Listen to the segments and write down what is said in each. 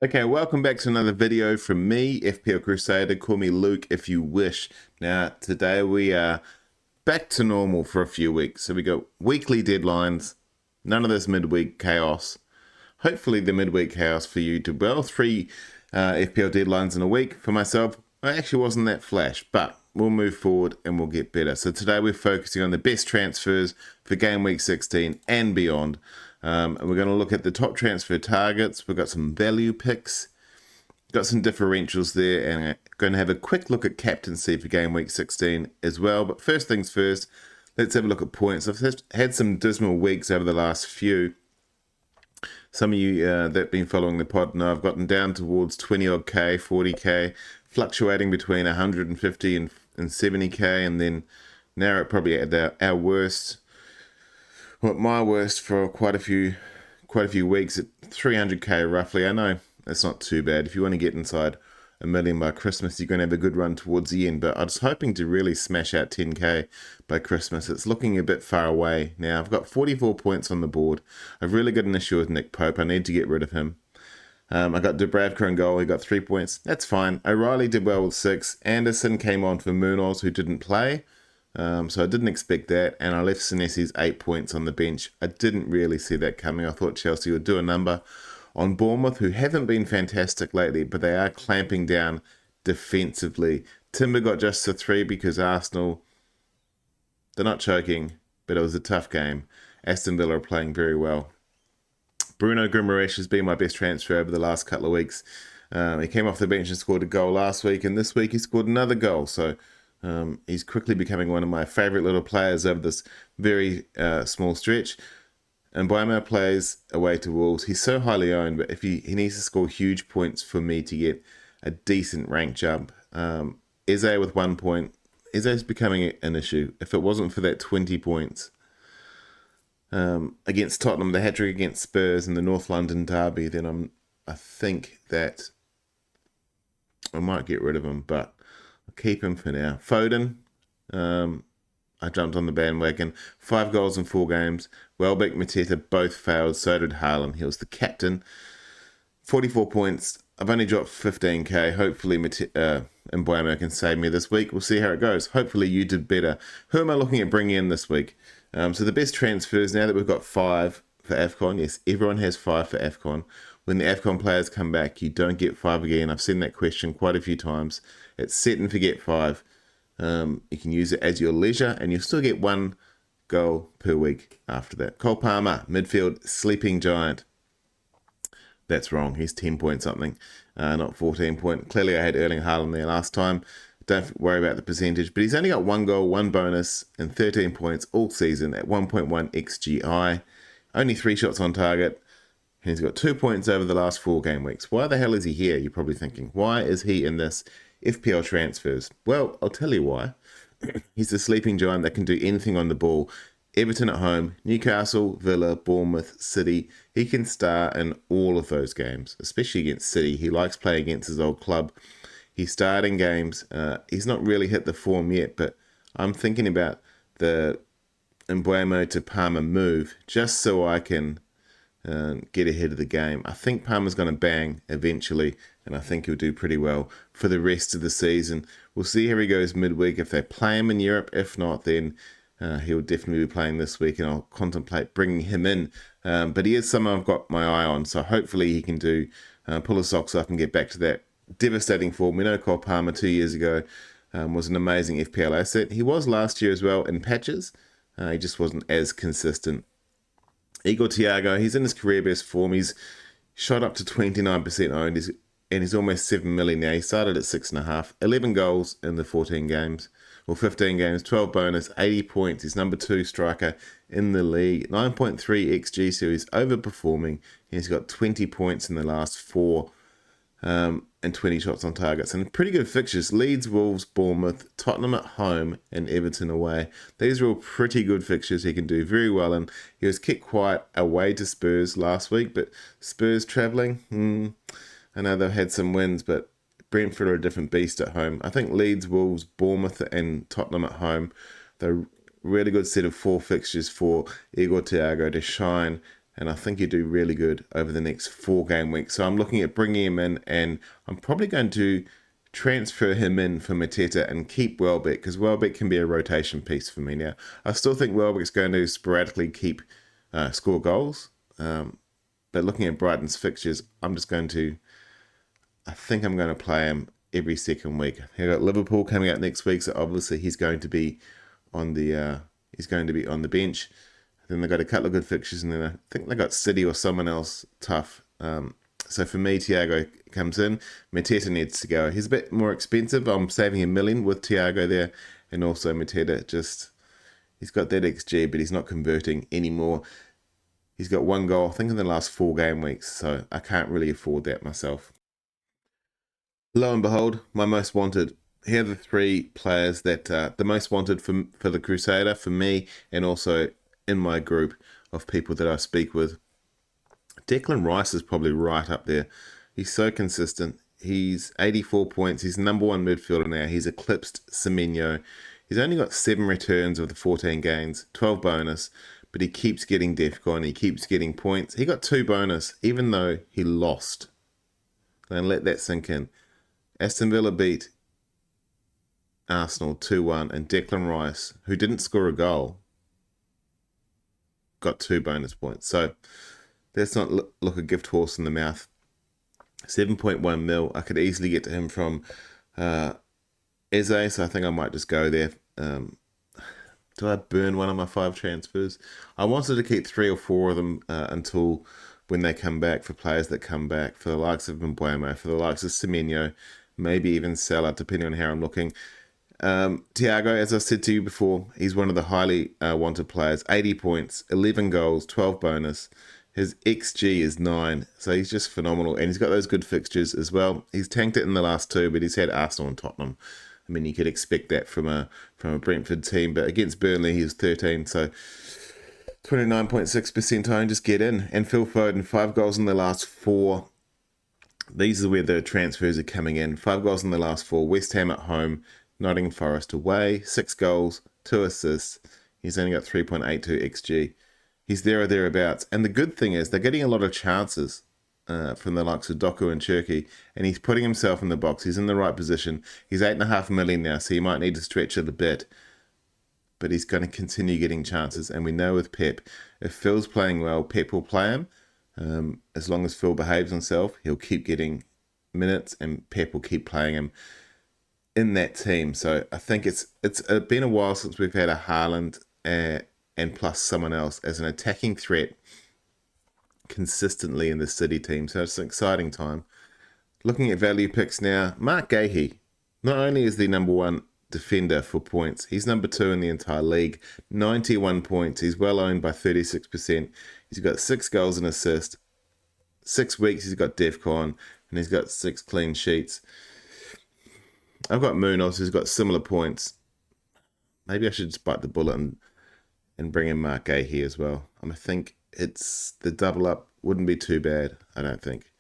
Okay, welcome back to another video from me, FPL Crusader. Call me Luke if you wish. Now, today we are back to normal for a few weeks. So we got weekly deadlines, none of this midweek chaos. Hopefully the midweek chaos for you did well. Three FPL deadlines in a week. For myself, I actually wasn't that flash, but we'll move forward and we'll get better. So today we're focusing on the best transfers for game week 16 and beyond. And we're going to look at the top transfer targets. We've got some value picks, got some differentials there, and I'm going to have a quick look at captaincy for game week 16 as well. But first things first, let's have a look at points. I've had some dismal weeks over the last few. Some of you that have been following the pod know I've gotten down towards 20 odd K, 40K, fluctuating between 150 and 70K, and then now probably at our worst. Well, my worst for quite a few weeks at 300K roughly. I know that's not too bad. If you want to get inside a million by Christmas, you're going to have a good run towards the end. But I was hoping to really smash out 10K by Christmas. It's looking a bit far away now. I've got 44 points on the board. I've really got an issue with Nick Pope. I need to get rid of him. I got Dubravka in goal. He got 3 points. That's fine. O'Reilly did well with 6. Anderson came on for Munoz, who didn't play. So I didn't expect that, and I left Senesi's 8 points on the bench. I didn't really see that coming. I thought Chelsea would do a number on Bournemouth, who haven't been fantastic lately, but they are clamping down defensively. Timber got just a 3 because Arsenal, they're not choking, but it was a tough game. Aston Villa are playing very well. Bruno Guimaraes has been my best transfer over the last couple of weeks. He came off the bench and scored a goal last week, and this week he scored another goal. So he's quickly becoming one of my favourite little players over this very small stretch. And Mbeumo plays away to Wolves. He's so highly owned, but if he needs to score huge points for me to get a decent rank jump. Eze with 1 point. Eze's becoming an issue. If it wasn't for that 20 points against Tottenham, the hat-trick against Spurs in the North London derby, then I think that I might get rid of him, but I'll keep him for now. Foden, I jumped on the bandwagon. 5 goals in 4 games. Welbeck, Mateta both failed. So did Haaland. He was the captain. 44 points. I've only dropped 15K. Hopefully Mbeumo can save me this week. We'll see how it goes. Hopefully you did better. Who am I looking at bringing in this week? So the best transfers, now that we've got 5 for AFCON. Yes, everyone has 5 for AFCON. When the AFCON players come back, you don't get 5 again. I've seen that question quite a few times. It's set and forget 5. You can use it as your leisure, and you'll still get 1 goal per week after that. Cole Palmer, midfield, sleeping giant. That's wrong. He's 10 point something, not 14 point. Clearly, I had Erling Haaland there last time. Don't worry about the percentage, but he's only got 1 goal, 1 bonus, and 13 points all season at 1.1 XGI. Only 3 shots on target. And he's got 2 points over the last 4 game weeks. Why the hell is he here? You're probably thinking. Why is he in this FPL transfers? Well, I'll tell you why. He's the sleeping giant that can do anything on the ball. Everton at home, Newcastle, Villa, Bournemouth, City. He can star in all of those games, especially against City. He likes playing against his old club. He's starting games. He's not really hit the form yet, but I'm thinking about the Mbeumo to Palmer move just so I can get ahead of the game. I think Palmer's going to bang eventually, and I think he'll do pretty well for the rest of the season. We'll see how he goes midweek if they play him in Europe. If not, then he'll definitely be playing this week, and I'll contemplate bringing him in. But he is someone I've got my eye on, so hopefully he can pull his socks up and get back to that devastating form. We know Cole Palmer 2 years ago was an amazing FPL asset. He was last year as well in patches. He just wasn't as consistent. Igor Thiago, he's in his career best form. He's shot up to 29% owned, and he's almost 7 million now. He started at 6.5, 11 goals in the 14 games, or 15 games, 12 bonus, 80 points. He's number 2 striker in the league, 9.3 XG, so he's overperforming. He's got 20 points in the last 4 and 20 shots on targets. And pretty good fixtures. Leeds, Wolves, Bournemouth, Tottenham at home, and Everton away. These are all pretty good fixtures he can do very well. And he was kicked quiet away to Spurs last week, but Spurs travelling, I know they've had some wins, but Brentford are a different beast at home. I think Leeds, Wolves, Bournemouth, and Tottenham at home, they're a really good set of 4 fixtures for Igor Thiago to shine and I think he'll do really good over the next 4-game week. So I'm looking at bringing him in, and I'm probably going to transfer him in for Mateta and keep Welbeck, because Welbeck can be a rotation piece for me now. I still think Welbeck's going to sporadically score goals, but looking at Brighton's fixtures, I think I'm going to play him every second week. They've got Liverpool coming up next week, so obviously he's going to be on the bench. Then they've got a couple of good fixtures, and then I think they got City or someone else tough. So for me, Thiago comes in. Mateta needs to go. He's a bit more expensive. I'm saving $1 million with Thiago there, and also Mateta he's got that XG, but he's not converting anymore. He's got 1 goal, I think, in the last 4 game weeks, so I can't really afford that myself. Lo and behold, my most wanted. Here are the 3 players that the most wanted for the Crusader, for me, and also in my group of people that I speak with. Declan Rice is probably right up there. He's so consistent. He's 84 points. He's number 1 midfielder now. He's eclipsed Semenyo. He's only got 7 returns of the 14 games, 12 bonus, but he keeps getting DEFCON. He keeps getting points. He got 2 bonus, even though he lost. And let that sink in. Aston Villa beat Arsenal 2-1, and Declan Rice, who didn't score a goal, got 2 bonus points. So let's not look a gift horse in the mouth. 7.1 mil. I could easily get to him from Eze, so I think I might just go there. Do I burn one of my 5 transfers? I wanted to keep 3 or 4 of them until when they come back, for players that come back, for the likes of Mbeumo, for the likes of Semenyo, maybe even Salah, depending on how I'm looking. Thiago, as I said to you before, he's one of the highly wanted players. 80 points, 11 goals, 12 bonus. His XG is 9, so he's just phenomenal. And he's got those good fixtures as well. He's tanked it in the last 2, but he's had Arsenal and Tottenham. I mean, you could expect that from a Brentford team, but against Burnley, he was 13, so 29.6% time, just get in. And Phil Foden, 5 goals in the last 4. These are where the transfers are coming in. 5 goals in the last 4. West Ham at home, Nottingham Forest away, 6 goals, 2 assists. He's only got 3.82 XG. He's there or thereabouts. And the good thing is they're getting a lot of chances from the likes of Doku and Cherki, and he's putting himself in the box. He's in the right position. He's 8.5 million now, so he might need to stretch it a bit. But he's going to continue getting chances. And we know with Pep, if Phil's playing well, Pep will play him. As long as Phil behaves himself, he'll keep getting minutes, and Pep will keep playing him in that team. So I think it's been a while since we've had a Haaland and plus someone else as an attacking threat consistently in the City team. So it's an exciting time. Looking at value picks now, Marc Guéhi, not only is the number 1 defender for points, he's number 2 in the entire league. 91 points. He's well owned by 36%. He's got 6 goals and assists. 6 weeks he's got DEFCON, and he's got 6 clean sheets. I've got Munoz, who's got similar points. Maybe I should just bite the bullet and bring in Marc Guéhi as well. I think it's the double up wouldn't be too bad, I don't think.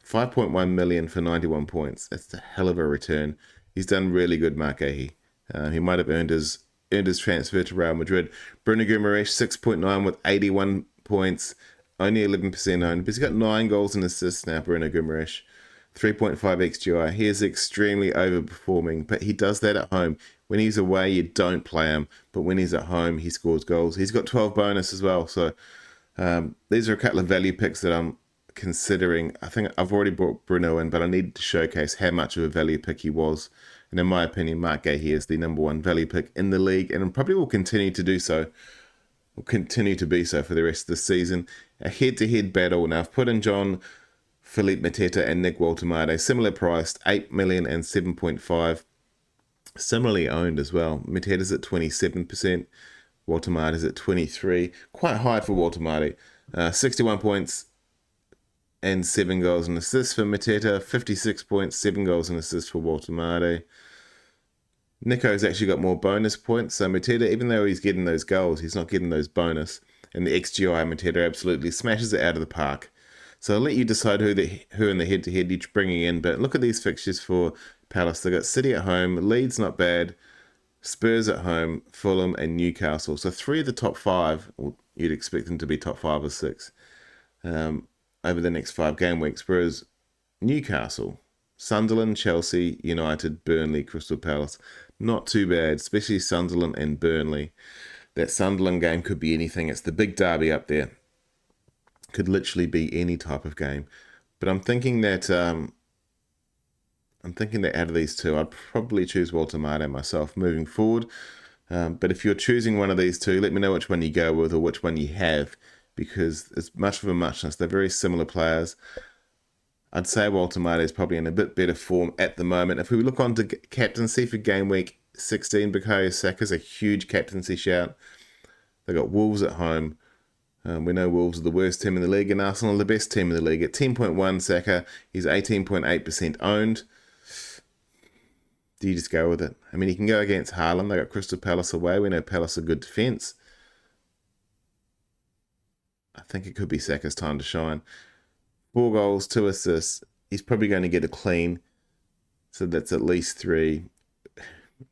5.1 million for 91 points. That's a hell of a return. He's done really good, Marc Guéhi. He might have earned his transfer to Real Madrid. Bruno Guimaraes, 6.9 with 81 points. Only 11% owned, but he's got 9 goals and assists now, Bruno Guimaraes. 3.5 XGI. He is extremely overperforming, but he does that at home. When he's away, you don't play him, but when he's at home, he scores goals. He's got 12 bonus as well, so these are a couple of value picks that I'm considering. I think I've already brought Bruno in, but I needed to showcase how much of a value pick he was. And in my opinion, Marc Guéhi is the number 1 value pick in the league, and probably will continue to do so. Will continue to be so for the rest of the season. A head-to-head battle. Now, I've put in John Philippe Mateta and Nick Woltemade, similar priced, 8 million and 7.5. Similarly owned as well. Mateta's at 27%. Woltemade is at 23%. Quite high for Woltemade. 61 points and 7 goals and assists for Mateta. 56 points, 7 goals and assists for Woltemade. Nico's actually got more bonus points. So Mateta, even though he's getting those goals, he's not getting those bonus. And the XGI, Mateta absolutely smashes it out of the park. So I'll let you decide who in the head-to-head you're bringing in. But look at these fixtures for Palace. They've got City at home. Leeds not bad. Spurs at home, Fulham and Newcastle. So 3 of the top 5, you'd expect them to be top 5 or 6 over the next 5 game weeks. Whereas Newcastle, Sunderland, Chelsea, United, Burnley, Crystal Palace. Not too bad, especially Sunderland and Burnley. That Sunderland game could be anything. It's the big derby up there. Could literally be any type of game. But I'm thinking that out of these two, I'd probably choose Walter Marte myself moving forward. But if you're choosing one of these two, let me know which one you go with or which one you have, because it's much of a muchness. They're very similar players. I'd say Walter Marte is probably in a bit better form at the moment. If we look on to captaincy for game week 16, Bukayo Saka's a huge captaincy shout. They got Wolves at home. We know Wolves are the worst team in the league, and Arsenal are the best team in the league. At 10.1 Saka, he's 18.8% owned. Do you just go with it? I mean, you can go against Haaland. They got Crystal Palace away. We know Palace are good defence. I think it could be Saka's time to shine. 4 goals, 2 assists. He's probably going to get a clean. So that's at least 3.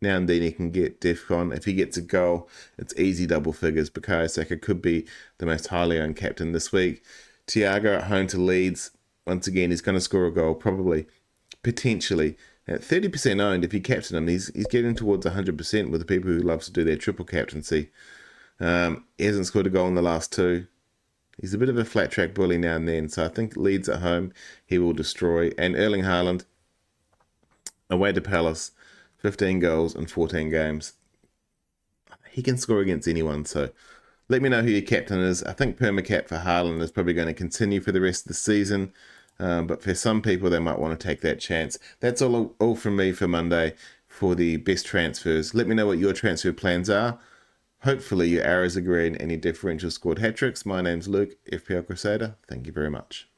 Now and then he can get DEFCON. If he gets a goal, it's easy double figures. Bukayo Saka could be the most highly owned captain this week. Thiago at home to Leeds. Once again, he's going to score a goal, probably. Potentially. At 30% owned, if you captain him, he's getting towards 100% with the people who love to do their triple captaincy. He hasn't scored a goal in the last 2. He's a bit of a flat track bully now and then, so I think Leeds at home, he will destroy. And Erling Haaland, away to Palace, 15 goals in 14 games. He can score against anyone, so let me know who your captain is. I think permacap for Haaland is probably going to continue for the rest of the season, but for some people, they might want to take that chance. That's all from me for Monday for the best transfers. Let me know what your transfer plans are. Hopefully your arrows are green and your differential scored hat-tricks. My name's Luke, FPL Crusader. Thank you very much.